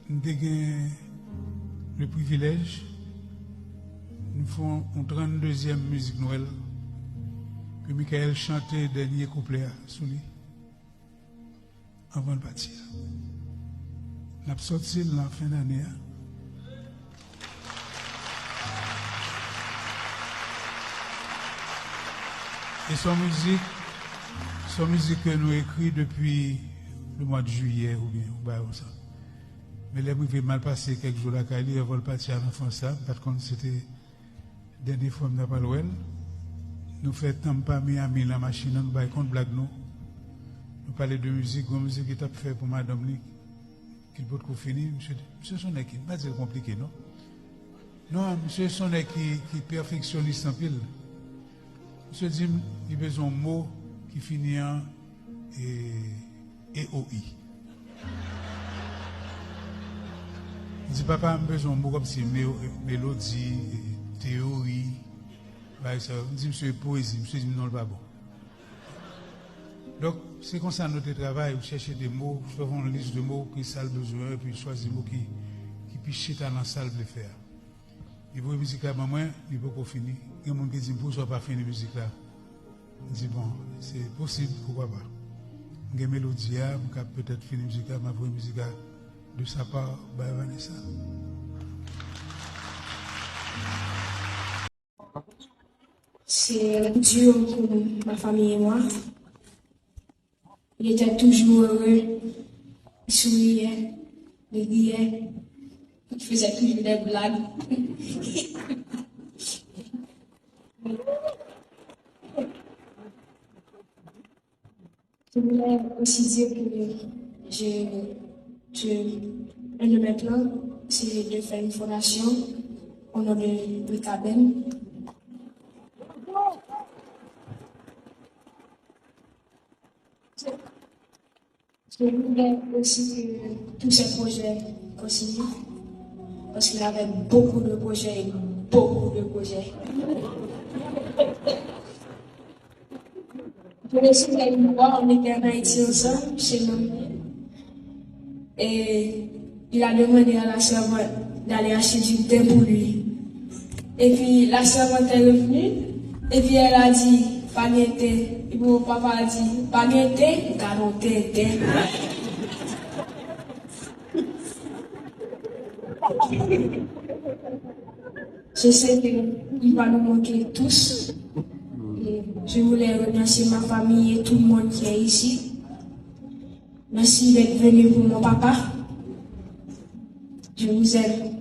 nous avons le privilège, nous faisons une 32e musique Noël que Michael chantait dernier couplet sous lui avant de partir. Nous avons sorti la fin d'année. Et son musique que nous écrit depuis le mois de juillet ou bien comme ça. Mais les privés mal passé quelques jours là, Kali, avant de partir à l'enfance, parce que c'était dernière fois que nous n'avons pas nous faisons Tampa, Miami, la machine, nous avons contre blague nous. Nous parlons de musique, de musique qui t'a fait pour Madame Lee, qu'il peut finir. Monsieur Sonnet qui, pas dire compliqué, non? Non, monsieur Sonnet qui perfectionniste en pile. Monsieur dit, il a besoin de mots qui finissent en EOI. Il dit, papa, j'ai besoin de mots comme si mélodie, théorie. Il dit, monsieur, poésie. Monsieur dit, non, le pas bon. Donc, c'est comme ça notre travail, vous cherchez des mots, vous faites une liste de mots qui ça le besoin, et puis choisir des mots qui pichent dans la salle de le faire. Il faut une musique là, moi, il faut qu'on finisse. Il y a des gens qui disent, pourquoi pas finir la musique là? Je dis, bon, c'est possible, pourquoi pas? Il y a une mélodie, peut-être finir la musique là, ma vraie musique là, de sa part, Vanessa. C'est dur pour ma famille et moi. Il était toujours heureux, il souriait, il riait, il faisait toujours des blagues. Je voulais aussi dire que un de mes plans, c'est de faire une fondation au nom de Caben. Je voulais aussi que tous ces projets continuent, parce qu'il y avait beaucoup de projets. Je me souviens une fois, on était en Haïti ensemble, chez maman, et il a demandé à la servante d'aller acheter du thé pour lui. Et puis la servante est revenue, et puis elle a dit, pas de thé. Et mon papa a dit, pas de thé, car on thé. Je sais qu'il va nous manquer tous. Et je voulais remercier ma famille et tout le monde qui est ici. Merci d'être venu pour mon papa. Je vous aime.